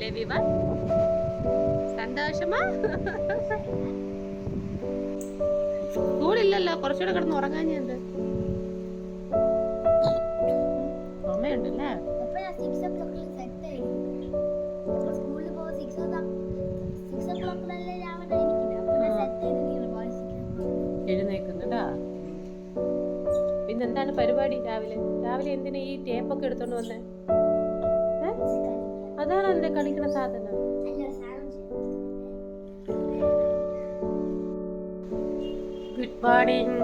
അല്ലേ വിവാൻ? സന്തോഷമാ? സ്കൂളില്ലല്ലോ, കുറച്ചുകൂടെ കിടന്ന് ഉറങ്ങാൻ എന്ത് അമ്മയുണ്ടല്ലേ? എഴുന്നേക്കുന്നുണ്ടാ? പിന്നെന്താണ് പരിപാടി രാവിലെ? രാവിലെ എന്തിനാ ഈ ടേപ്പൊക്കെ എടുത്തോണ്ട് വന്നേ? അതാണോ അതിന്റെ കളിക്കുന്ന സാധനം? Good morning.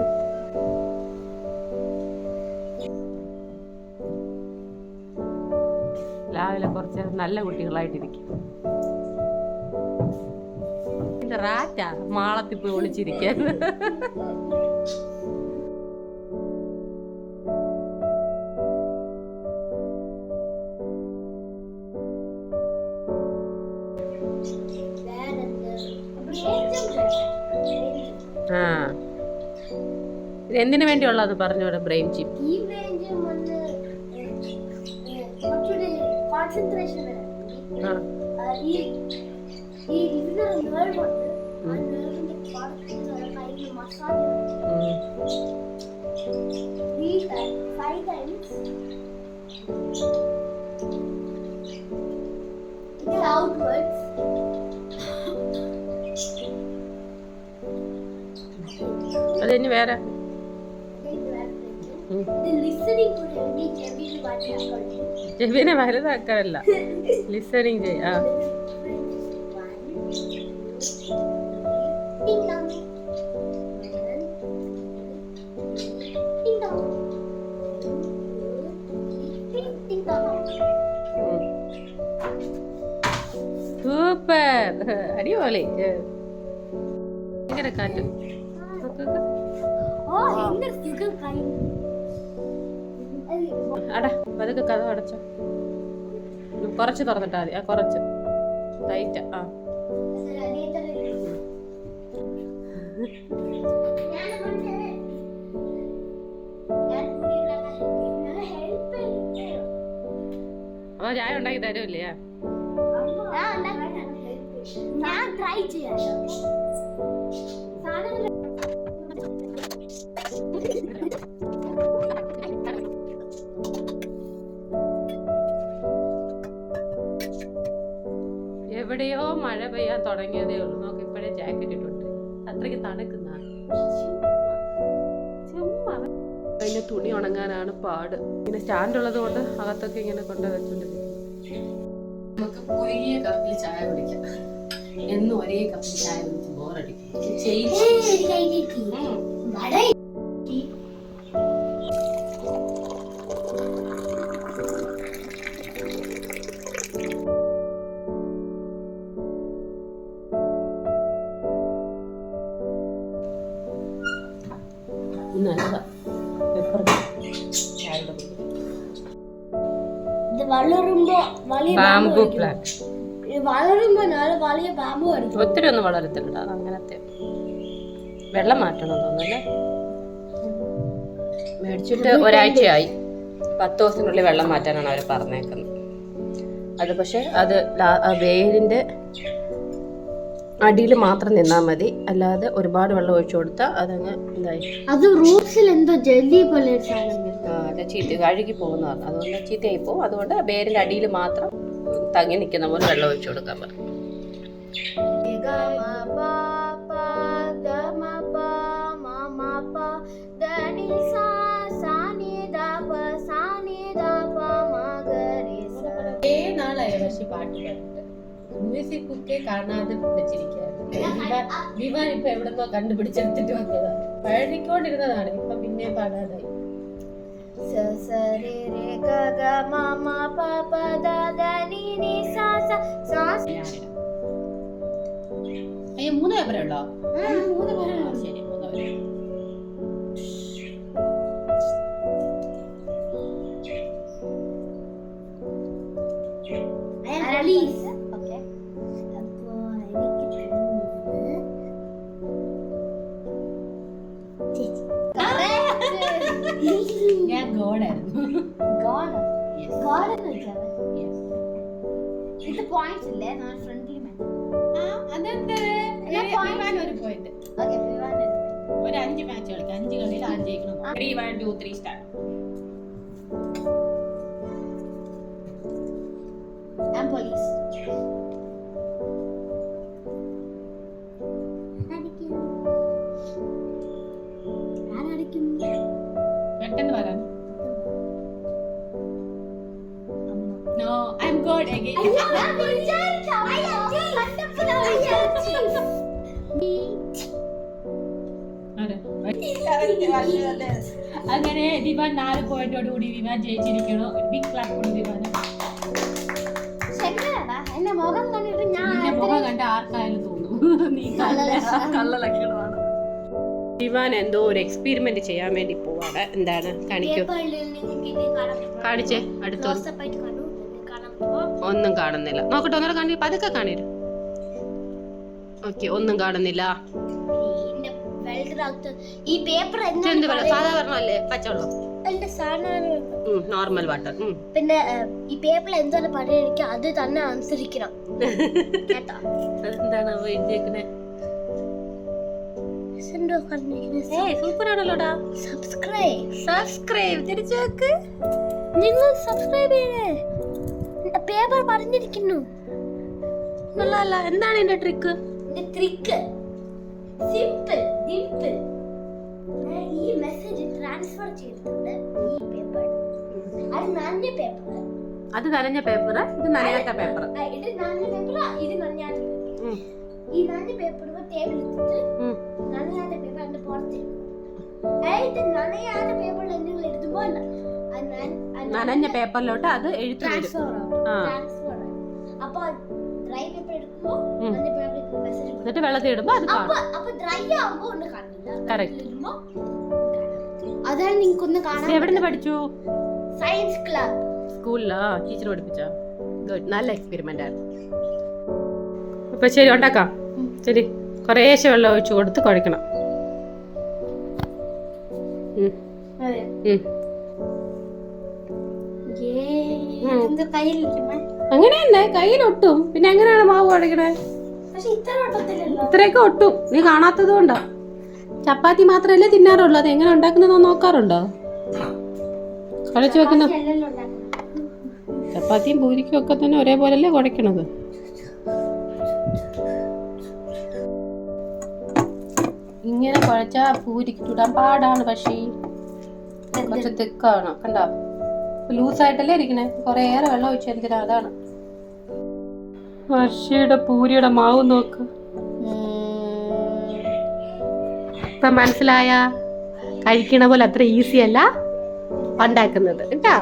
രാവിലെ കുറച്ച് നല്ല കുട്ടികളായിട്ടിരിക്കും. റാറ്റാ മാളത്തിൽ പോയി ഒളിച്ചിരിക്കാൻ. ആ, ഇത് എന്തിനു വേണ്ടിയുള്ളത് പറഞ്ഞോടെ? Brain chip. അതിന് വേറെ ചെവിനെ വലുതാക്കാനല്ല, ലിസണിങ് ചെയ്യാ. സൂപ്പർ, അടിപൊളി. ഭയങ്കര കാറ്റ്. അടാ പതുക്കെ കഥ അടച്ചോ. കുറച്ച് തുറന്നിട്ടാ മതി. കുറച്ച് ടൈറ്റ്. ആ അപ്പൊ ചായ ഉണ്ടാക്കി തരുമില്ലേ? ഞാൻ ട്രൈ ചെയ്യാം. എവിടെയോ മഴ പെയ്യാൻ തുടങ്ങിയതേ ഉള്ളൂ. നോക്ക്, ഇപ്പോഴേ ജാക്കറ്റ് ഇട്ടുണ്ട്. അത്രയ്ക്ക് തണുക്കുന്ന അതിന് തുണി ഉണങ്ങാനാണ് പാട്. ഇങ്ങനെ സ്റ്റാൻഡ് ഉള്ളത് കൊണ്ട് അകത്തൊക്കെ ഇങ്ങനെ കൊണ്ട് വെച്ചോണ്ടിരിക്കും. നമുക്ക് ഒരേ കപ്പിൽ ചായ കുടിക്കാം. എന്നും ഒരേ കപ്പിൽ ചായ കുടിച്ച് ബോറടിക്കും. ഒത്തിരി ഒന്നും വളരത്തില്ല. അങ്ങനത്തെ വെള്ളം മാറ്റണം തോന്നുന്നല്ലേ. മേടിച്ചിട്ട് ഒരാഴ്ചയായി. 10 ദിവസത്തിനുള്ളിൽ വെള്ളം മാറ്റാനാണ് അവർ പറഞ്ഞേക്കുന്നത്. അത് പക്ഷെ അത് വേരിന്റെ അടിയിൽ മാത്രം നിന്നാൽ മതി. അല്ലാതെ ഒരുപാട് വെള്ളം ഒഴിച്ചു കൊടുത്താൽ അതങ്ങ് ഇതായി. അത് റൂട്ട്സിൽ എന്തോ ജെല്ലി പോലെ ചീത്ത കഴുകി പോകുന്ന പറഞ്ഞു. അതുകൊണ്ട് ചീത്തയായി പോകും. അതുകൊണ്ട് വേരിന്റെ അടിയിൽ മാത്രം തങ്ങി നിൽക്കുന്ന പോലെ വെള്ളം ഒഴിച്ചു കൊടുക്കാൻ പറഞ്ഞു. നാളായി പക്ഷെ പാട്ട് പാടിട്ട് മ്യൂസിക് ബുക്കെ കാണാതെ വെച്ചിരിക്കുകയായിരുന്നു. വിവാൻ ഇപ്പൊ എവിടെന്നോ കണ്ടുപിടിച്ചെടുത്തിട്ട് വന്നതാണ്. പഴകിക്കൊണ്ടിരുന്നതാണ്. ഇപ്പൊ പിന്നെ പാടാതായി. അയ്യോ, 3 പേപ്പറേ ഉള്ളോ? 3 പേരാണോ? ശരി, 3 പേര്. ഞാൻ ഗോഡായിരുന്നു. ഇത് പോയിന്റ്സ് ഇല്ലേ ഞാൻ ഫ്രണ്ട്ലി മാൻ അതെന്ത് വിവാൻ ഒരു പോയിന്റ് ഓക്കേ വിവാൻ ഒരു 5 മാച്ച് കളിക്കാം 5 കളിയിൽ 5 ജയിക്കണം 3 1 2 3 സ്റ്റാർട്ട് I'm police. പെട്ടെന്ന് പറയാം No, I'm good again. അങ്ങനെ ദിവാൻ 4 പോയിന്റോട് കൂടി വിവാൻ ജയിച്ചിരിക്കണോ ബിഗ് ക്ലാപ്പ് കൊടുത്തു ദിവാന് എന്റെ മുഖം കണ്ടിട്ട് ഞാൻ നിന്റെ മുഖം കണ്ട ആർക്കായാലും തോന്നും നീ കള്ള ലക്ഷണമാണ് ദിവാൻ എന്തോ ഒരു എക്സ്പെരിമെന്റ് ചെയ്യാൻ വേണ്ടി പോവാണ്. എന്താണ് കാണിക്കൂ, കാണിച്ചേ അടുത്ത. ഒന്നും കാണുന്നില്ല, നോക്കട്ടെ ഒന്നുകൂടെ കാണി, പതുക്കെ കാണിരും. ഓക്കെ, ഒന്നും കാണുന്നില്ല. ഈ പേപ്പർ എന്ത് വെള്ളം? സാധാരണ അല്ലേ പച്ചവെള്ളം? Normal water. പിന്നെ ഈ പേപ്പറിൽ എന്താണ് പറയുക അത് തന്നെ അനുസരിക്കണം കേട്ടോ. അതെന്താണ് എഴുതിയേക്കണേ? സൂപ്പർ ആണല്ലോടാ. സബ്സ്ക്രൈബ് തിരിച്ചു വെക്ക്. നിങ്ങൾ സബ്സ്ക്രൈബ് ചെയ്യണേ, പേപ്പർ പറഞ്ഞിരിക്കുന്നു. നല്ലല്ല. എന്താണ് എന്റെ ട്രിക്ക്? Trick simple simple. ഈ മെസ്സേജ് ട്രാൻസ്ഫർ ചെയ്തിട്ടുണ്ട് ഈ പേപ്പർ. അത് നനഞ്ഞ പേപ്പർ, അത് നനഞ്ഞ പേപ്പർ, ഇത് നനയാത്ത പേപ്പർ. ഇത് നനഞ്ഞ പേപ്പർ, ഇത് നനയാത്ത പേപ്പർ. ഈ നനഞ്ഞ പേപ്പർ ടേബിൾ ഇട്ടിട്ട് നനയാത്ത പേപ്പർ അതിന്റെ പുറത്തിടും. ഇത് നനയാത്ത പേപ്പറിൽ എന്തെങ്കിലും എഴുതുമ്പോൾ നനഞ്ഞ പേപ്പറിലോട്ട് അത് എഴുത്ത് വരും. ട്രാൻസ്ഫർ. അപ്പൊ ഡ്രൈ പേപ്പർ എടുക്കുമ്പോൾ നനഞ്ഞ പേപ്പറിൽ മെസ്സേജ് എന്നിട്ട് വെള്ളത്തിൽ ഇടുമ്പോ അത് കാണും. അപ്പൊ ഡ്രൈ ആവുമ്പോ ഒന്ന് കാണില്ല. കറക്റ്റ്. അതാണ് നിങ്ങൾക്കൊന്ന് കാണാൻ. എവിടെ നിന്ന് പഠിച്ചു? Science club. സ്കൂളിലാ ടീച്ചർ പഠിപ്പിച്ചാ? ഗുഡ്, നല്ല എക്സ്പെരിമെന്റ് ആണ്. അപ്പൊ ശരി, ഉണ്ടാക്കാം. ശരി, കുറേശ്ശെ വെള്ളം ഒഴിച്ചു കൊടുത്ത് കുഴക്കണം. അങ്ങനെ തന്നെ കയ്യിലൊട്ടും. പിന്നെ എങ്ങനെയാണ് മാവ് കുഴക്കണേ? ഇത്രയൊക്കെ ഒട്ടും. നീ കാണാത്തത് കൊണ്ടാ. ചപ്പാത്തി മാത്രമല്ലേ തിന്നാറുള്ളൂ, അത് എങ്ങനെ ഉണ്ടാക്കുന്നത് നോക്കാറുണ്ടോ? കുഴച്ച് വെക്കുന്ന ചപ്പാത്തിയും പൂരിക്കും ഒക്കെ തന്നെ ഒരേപോലല്ലേ കുഴക്കണത്. ഇങ്ങനെ കുഴച്ചാ പൂരിക്ക് ചുടാൻ പാടാണ്. പക്ഷേ കുറച്ച് തിക്കാണ്, കണ്ടോ? ലൂസായിട്ടല്ലേ ഇരിക്കണേ. കുറെ ഏറെ വെള്ളം ഒഴിച്ചു. എന്തിനാ? അതാണ്. വർഷയുടെ പൂരിയുടെ മാവ് നോക്ക്. ഇപ്പൊ മനസ്സിലായ? കഴിക്കണ പോലെ അത്ര ഈസി അല്ല ഉണ്ടാക്കുന്നത് കേട്ടാ.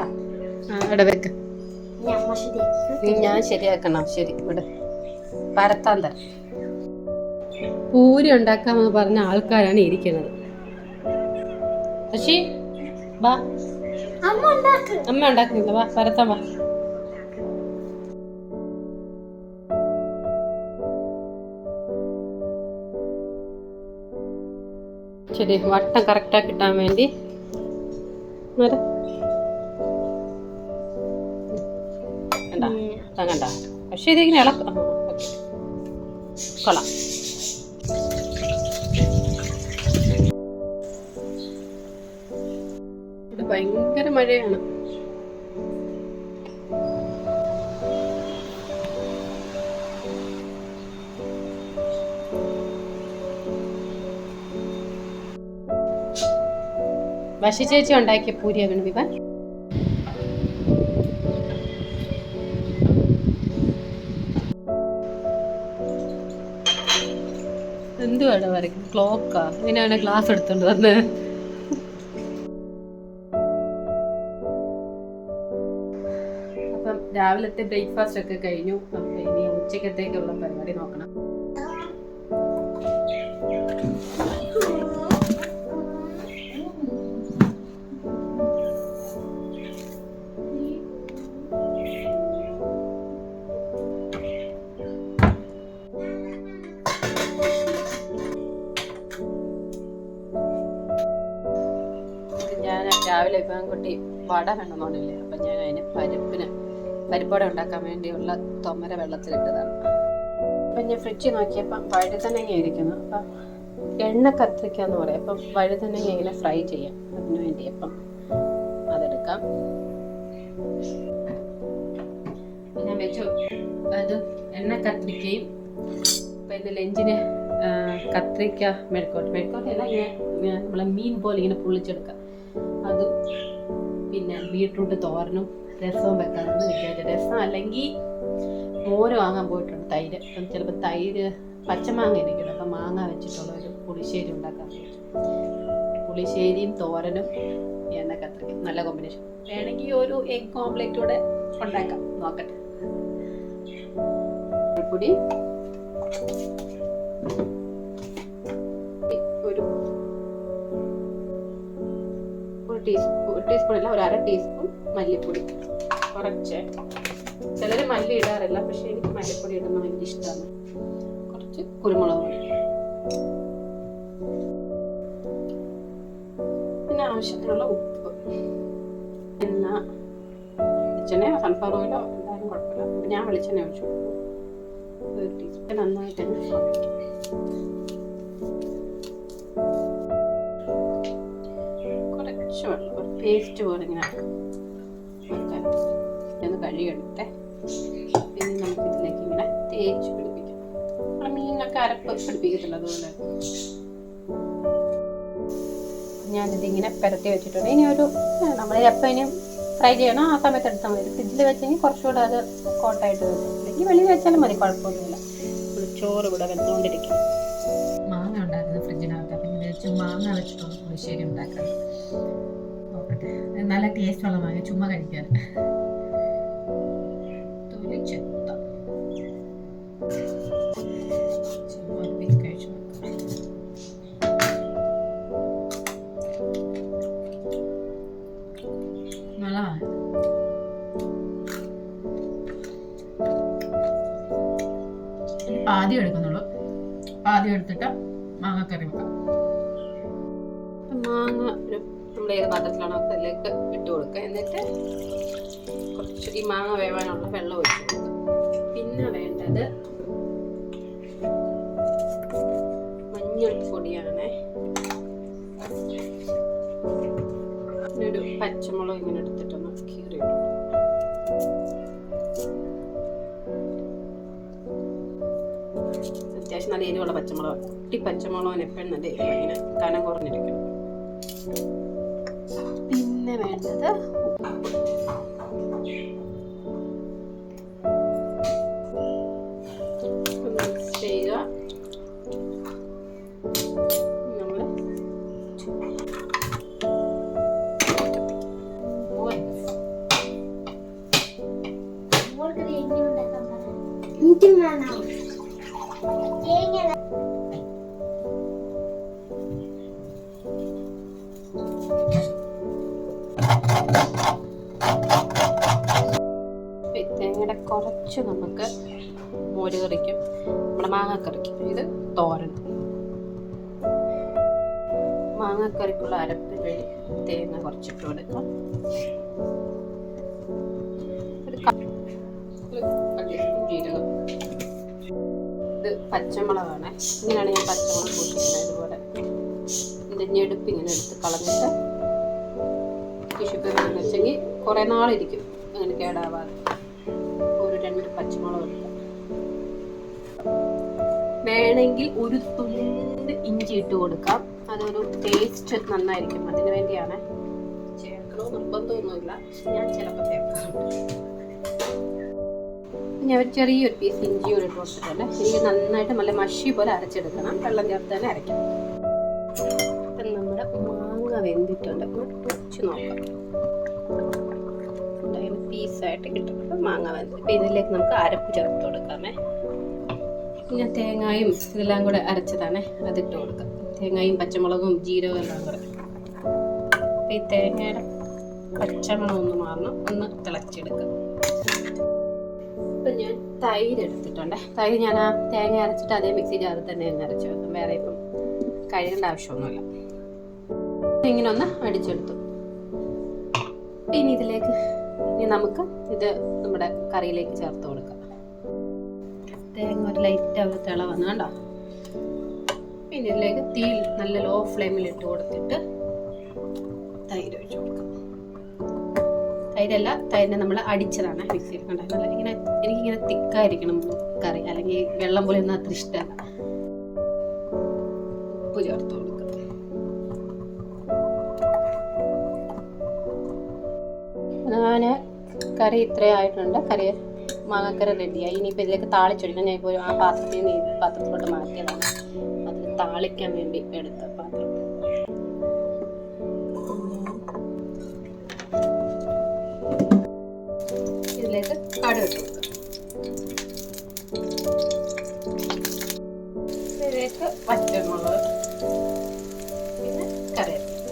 ഇവിടെ വെക്ക്, ഞാൻ ശരിയാക്കണം. ശരി, ഇവിടെ പരത്താൻ തരാം. പൂരി ഉണ്ടാക്കാമെന്ന് പറഞ്ഞ ആൾക്കാരാണ് ഇരിക്കുന്നത്. പക്ഷേ വാ, അമ്മ ഉണ്ടാക്കുന്നില്ല. വാ പരത്താൻ വാ. ശരി, വട്ടം കറക്റ്റാ കിട്ടാൻ വേണ്ടി കണ്ട. പക്ഷെ ഇതിങ്ങനെ ഇളക്കാം. കൊള്ളാം. ഇവിടെ ഭയങ്കര മഴയാണ്. വശി ചേച്ചി ഉണ്ടാക്കിയ പൂരിയാണ് വിവാൻ. എന്തുവാണ് വരയ്ക്കുന്നത്? ക്ലോക്കാ? ഇതിനാണ് ക്ലാസ് എടുത്തോണ്ട് വന്ന്. അപ്പം രാവിലത്തെ ബ്രേക്ക്ഫാസ്റ്റ് ഒക്കെ കഴിഞ്ഞു. അപ്പം ഇനി ഉച്ചക്കത്തേക്കുള്ള പരിപാടി നോക്കണം. ഞാൻ രാവിലെ ഇപ്പം കുട്ടി വട വേണമെന്നുണ്ടല്ലേ, അപ്പം ഞാൻ അതിന് പരിപ്പുവട ഉണ്ടാക്കാൻ വേണ്ടിയുള്ള തൊമര വെള്ളത്തിലിട്ടതാണ്. അപ്പം ഞാൻ ഫ്രിഡ്ജിൽ നോക്കിയപ്പം വഴുതനങ്ങ ഇരിക്കുന്നു. അപ്പം എണ്ണ കത്തിരിക്ക എന്ന് പറയും. അപ്പം വഴുതനങ്ങ ഇങ്ങനെ ഫ്രൈ ചെയ്യാം. അതിന് വേണ്ടി അപ്പം അതെടുക്കാം. ഞാൻ വെച്ചു അത് എണ്ണ കത്തിരിക്കയും പിന്നെ ലഞ്ചിന് കത്തിരിക്ക മെഴുക്കോട്ടല്ല ഇങ്ങനെ നമ്മളെ മീൻ പോലെ ഇങ്ങനെ പൊള്ളിച്ചെടുക്കാം. അതും പിന്നെ ബീട്രൂട്ട് തോരനും രസവും വെക്കാമെന്ന് വിചാരിച്ചു. രസം അല്ലെങ്കിൽ മോര് വാങ്ങാൻ പോയിട്ടുണ്ട്, തൈര്. അപ്പം ചിലപ്പോൾ തൈര് പച്ചമാങ്ങ ഇരിക്കണം. അപ്പം മാങ്ങ വെച്ചിട്ടുള്ള ഒരു പുളിശ്ശേരി ഉണ്ടാക്കാൻ വിചാരിച്ചു. പുളിശ്ശേരിയും തോരനും എണ്ണ കത്തിരിക്കും നല്ല കോമ്പിനേഷൻ. വേണമെങ്കിൽ ഒരു എഗ് ഓംലെറ്റ് കൂടെ ഉണ്ടാക്കാം, നോക്കട്ടെ. പൊടി ഒരു ടീസ്പൂൺ അല്ല, ഒരു 1/2 ടീസ്പൂൺ മല്ലിപ്പൊടി. കുറച്ച് ചിലർ മല്ലി ഇടാറില്ല, പക്ഷെ എനിക്ക് മല്ലിപ്പൊടി ഇടുന്ന ഭയങ്കര ഇഷ്ടമാണ്. കുറച്ച് കുരുമുളക് പൊടി, പിന്നെ ആവശ്യത്തിനുള്ള ഉപ്പ്. എണ്ണ വെളിച്ചെണ്ണ സൺഫ്ലവർ ഓയിലോ എന്തായാലും കുഴപ്പമില്ല. ഞാൻ വെളിച്ചെണ്ണ ഒഴിച്ചു കൊടുക്കും. 1 ടീസ്പൂൺ. നന്നായിട്ട് തന്നെ കുറച്ച് വെള്ളം, ഒരു പേസ്റ്റ് പോലെ ഇങ്ങനെ വെക്കാൻ. ഒന്ന് കഴുകിയെടുത്തേ. പിന്നെ നമുക്ക് ഇതിലേക്ക് ഇങ്ങനെ തേച്ച് പിടിപ്പിക്കാം. നമ്മൾ മീനൊക്കെ അരപ്പ് പിടിപ്പിക്കത്തില്ല, അതുപോലെ ഞാനിതിങ്ങനെ പുരട്ടി വെച്ചിട്ടുണ്ട്. ഇനി ഒരു നമ്മൾ എപ്പോൾ ഇനി ഫ്രൈ ചെയ്യണം ആ സമയത്ത് എടുത്താൽ മതി. ഫ്രിഡ്ജിൽ വെച്ചെങ്കിൽ കുറച്ചുകൂടെ അത് കോട്ടായിട്ട് വരും. അല്ലെങ്കിൽ വെളിയിൽ വെച്ചാലും മതി, കുഴപ്പമൊന്നുമില്ല. ചോറ് ഇവിടെ വെന്തുകൊണ്ടിരിക്കും. മാങ്ങ ഉണ്ടായിരുന്നു ഫ്രിഡ്ജിനകത്ത്. അപ്പം വിചാരിച്ചു മാങ്ങ വെച്ചിട്ടുള്ള പുളിശ്ശേരി ഉണ്ടാക്കാം. നോക്കട്ടെ, നല്ല ടേസ്റ്റുള്ള മാങ്ങ, ചുമ്മാ കഴിക്കാൻ. തൊലിച്ചെത്ത കഴിച്ചു നല്ലതാണ്. ആദ്യം എടുക്കുന്നുള്ളൂ. ആദ്യം എടുത്തിട്ട് മാങ്ങക്കറി വെക്കാം. മാങ്ങ ഒരു നമ്മൾ ഏത് പാത്രത്തിലാണോ അതിലേക്ക് ഇട്ട് കൊടുക്കുക. എന്നിട്ട് കുറച്ച് ഈ മാങ്ങ വേവാനുള്ള വെള്ളം ഒഴിച്ച് കൊടുക്കുക. പിന്നെ വേണ്ടത് മഞ്ഞൾപ്പൊടിയാണ്. പിന്നെ ഒരു പച്ചമുളക് ഇങ്ങനെ എടുത്തിട്ടൊന്ന് കീറി ഇട്ടു. അത്യാവശ്യം നല്ല എരിവുള്ള പച്ചമുളക്. കുട്ടി പച്ചമുളകിന് എപ്പോഴും നല്ല എരിവ്, ഇങ്ങനെ കനം കുറഞ്ഞിരിക്കണം. പിന്നെ വേണ്ടത് മിക്സ് ചെയ്യുക. നമ്മൾ തേങ്ങയുടെ കുറച്ച് നമുക്ക് മോര് കറിക്കും നമ്മുടെ മാങ്ങക്കറിക്കും, ഇത് തോരൻ. മാങ്ങക്കറിക്കുള്ള അരപ്പിന് വേണ്ടി തേങ്ങ കുറച്ചിട്ട് കൊടുക്കാം. ജീരകം. ഇത് പച്ചമുളകാണ്. ഇങ്ങനെയാണ് ഞാൻ പച്ചമുളക് കൂട്ടിക്കുന്നത്. ഇതുപോലെ ഇതിൻ്റെ ഞെടുപ്പ് ഇങ്ങനെ എടുത്ത് കളഞ്ഞിട്ട് ടിഷ്യൂ പേപ്പർ വെച്ചെങ്കിൽ കുറേ നാളിരിക്കും, അങ്ങനെ കേടാവാതെ. ഒരു 2 പച്ചമുളക് എടുക്കാം. വേണമെങ്കിൽ ഒരു തുണ്ട് ഇഞ്ചി ഇട്ട് കൊടുക്കാം. അതൊരു ടേസ്റ്റ് നന്നായിരിക്കും. അതിന് വേണ്ടിയാണ്. ചേർക്കണോ നിർബന്ധമൊന്നുമില്ല, ഞാൻ ചിലപ്പോൾ ചേർക്കാറുണ്ട്. ഞാൻ ഒരു ചെറിയൊരു പീസ് ഇഞ്ചി കൂടി ഇട്ട് കൊടുത്തിട്ടുണ്ട്. എനിക്ക് നന്നായിട്ട് നല്ല മഷി പോലെ അരച്ചെടുക്കണം. വെള്ളം ചേർത്ത് തന്നെ അരയ്ക്കാം. അപ്പം നമ്മുടെ മാങ്ങ വെന്തിട്ടുണ്ട്. കുറച്ച് നോക്കാം. പീസായിട്ട് കിട്ടും മാങ്ങ വെന്ത്. അപ്പം ഇതിലേക്ക് നമുക്ക് അരപ്പ് ചേർത്ത് കൊടുക്കാമേ. ഞാൻ തേങ്ങയും ഇതെല്ലാം കൂടെ അരച്ചതാണ്, അതിട്ട് കൊടുക്കാം. തേങ്ങയും പച്ചമുളകും ജീരകവും എല്ലാം കൂടെ. അപ്പം ഈ തേങ്ങയുടെ പച്ചമണം ഒന്ന് മാറണം, ഒന്ന് തിളച്ചെടുക്കാം. ഇപ്പം ഞാൻ തൈര് എടുത്തിട്ടുണ്ട്. തൈര് ഞാൻ ആ തേങ്ങ അരച്ചിട്ട് അതേ മിക്സി ജാറിൽ തന്നെ അരച്ച് വെക്കും. വേറെ ഇപ്പം കഴുകേണ്ട ആവശ്യമൊന്നുമില്ല. ഇങ്ങനെ ഒന്ന് അടിച്ചെടുത്തു. ഇനി ഇതിലേക്ക് ഇനി നമുക്ക് ഇത് നമ്മുടെ കറിയിലേക്ക് ചേർത്ത് കൊടുക്കാം. തേങ്ങ ഒരു ലൈറ്റ് ഒരു തിള വന്നു കണ്ടോ. പിന്നെ ഇതിലേക്ക് തീ നല്ല ലോ ഫ്ലെയിമിൽ ഇട്ട് കൊടുത്തിട്ട് തൈര് ഒഴിച്ച് കൊടുക്കാം. തൈരിനെ നമ്മൾ അടിച്ചതാണ് മിക്സിയിൽ കണ്ടത്. നല്ല എനിക്കിങ്ങനെ തിക്കായിരിക്കണം കറി, അല്ലെങ്കിൽ വെള്ളം പോലെ ഒന്നും അത്ര ഇഷ്ടമല്ല. ഉപ്പ് ചേർത്ത് കൊടുക്കാം. ഞാൻ കറി ഇത്രയായിട്ടുണ്ട്. മാങ്ങാക്കറി റെഡിയായി. ഇനിയിപ്പോൾ ഇതിലേക്ക് താളിച്ചൊഴിക്കണം. ഞാൻ ഇപ്പോൾ ആ പാത്രത്തിലോട്ട് മാറ്റിയതാണ്. അതിൽ താളിക്കാൻ വേണ്ടി എടുത്ത പാത്രം. ഇതിലേക്ക് കടുക് ഇട്ട് കൊടുക്കാം. ഇതിലേക്ക് പച്ചമുളക്, പിന്നെ കറിവേപ്പില,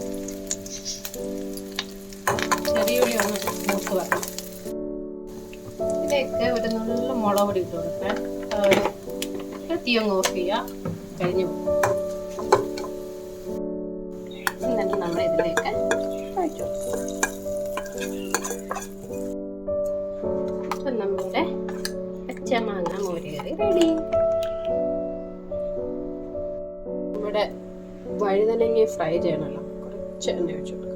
ചെറിയ ഉള്ളി ഒന്ന് മൂത്ത് വരണം. ഇതിലേക്ക് ഒരു നല്ല മുളക് പൊടി ഇട്ട് കൊടുക്കാൻ. തീ അങ്ങ് ഓഫ് ചെയ്യുക. കഴിഞ്ഞു. എന്നിട്ട് നമ്മൾ ഇതിലേക്ക് ഒഴിച്ചു കൊടുക്കും. നമ്മുടെ പച്ചമാങ്ങ മോരുകറി റെഡി. നമ്മുടെ വഴുതനങ്ങ ഫ്രൈ ചെയ്യണമല്ലോ, കുറച്ച് എണ്ണ ഒഴിച്ചു കൊടുക്കാം.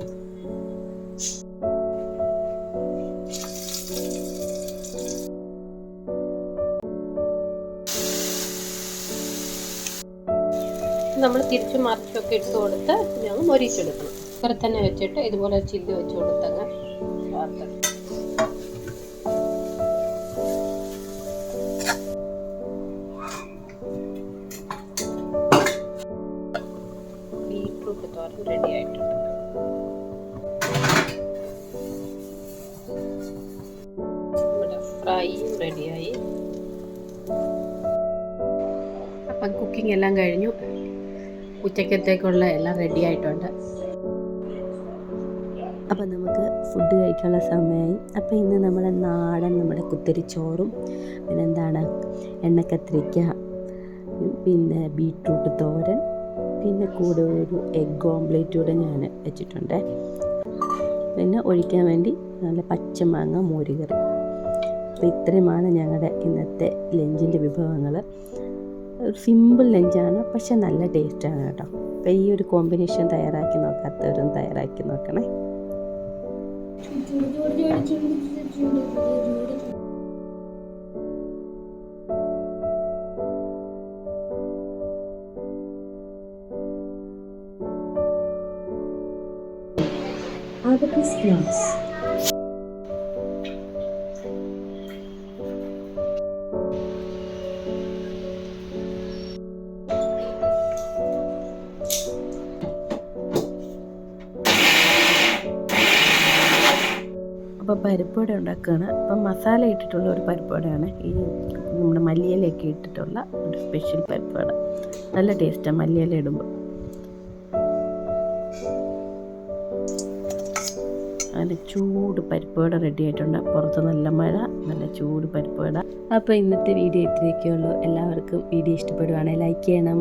നമ്മൾ തിരിച്ചു മറിച്ചൊക്കെ ഇട്ട് കൊടുത്ത് ഞങ്ങൾ മൊരിച്ചെടുക്കണം. കുറെ തന്നെ വെച്ചിട്ട് ഇതുപോലെ ചില്ല് വെച്ച് കൊടുത്തങ്ങ് വാർത്തത്. ബീട്രൂട്ട് തോരൻ റെഡി ആയിട്ടുണ്ട്. നമ്മുടെ ഫ്രൈയും റെഡിയായി. അപ്പം കുക്കിംഗ് എല്ലാം കഴിഞ്ഞു. ഉച്ചക്കത്തേക്കുള്ള എല്ലാം റെഡി ആയിട്ടുണ്ട്. അപ്പം നമുക്ക് ഫുഡ് കഴിക്കാനുള്ള സമയമായി. അപ്പോൾ ഇന്ന് നമ്മുടെ നാടൻ കുത്തരിച്ചോറും പിന്നെന്താണ് എണ്ണക്കത്തിരിക്ക, പിന്നെ ബീട്രൂട്ട് തോരൻ, പിന്നെ കൂടെ ഒരു എഗ് ഓംപ്ലേറ്റ് കൂടെ ഞാൻ വെച്ചിട്ടുണ്ട്. പിന്നെ ഒഴിക്കാൻ വേണ്ടി നല്ല പച്ചമാങ്ങ മോരുകറി. അപ്പോൾ ഇത്രയുമാണ് ഞങ്ങളുടെ ഇന്നത്തെ ലഞ്ചിൻ്റെ വിഭവങ്ങൾ. ഒരു സിമ്പിൾ ലഞ്ചാണ്, പക്ഷെ നല്ല ടേസ്റ്റാണ് കേട്ടോ. അപ്പോൾ ഈ ഒരു കോമ്പിനേഷൻ തയ്യാറാക്കി നോക്കാത്തവരും തയ്യാറാക്കി നോക്കണേ. അപ്പോൾ പരിപ്പുവട ഉണ്ടാക്കുകയാണ്. അപ്പം മസാല ഇട്ടിട്ടുള്ള ഒരു പരിപ്പുവടയാണ് ഈ നമ്മുടെ മല്ലിയിലയൊക്കെ ഇട്ടിട്ടുള്ള ഒരു സ്പെഷ്യൽ പരിപ്പുവട. നല്ല ടേസ്റ്റാണ് മല്ലിയില ഇടുമ്പോൾ. അങ്ങനെ ചൂട് പരിപ്പുവട റെഡി ആയിട്ടുണ്ട്. പുറത്ത് നല്ല മഴ, നല്ല ചൂട് പരിപ്പുവട. അപ്പോൾ ഇന്നത്തെ വീഡിയോ ഇത്രയൊക്കെ ഉള്ളൂ. എല്ലാവർക്കും വീഡിയോ ഇഷ്ടപ്പെടുവാണെങ്കിൽ ലൈക്ക് ചെയ്യണം.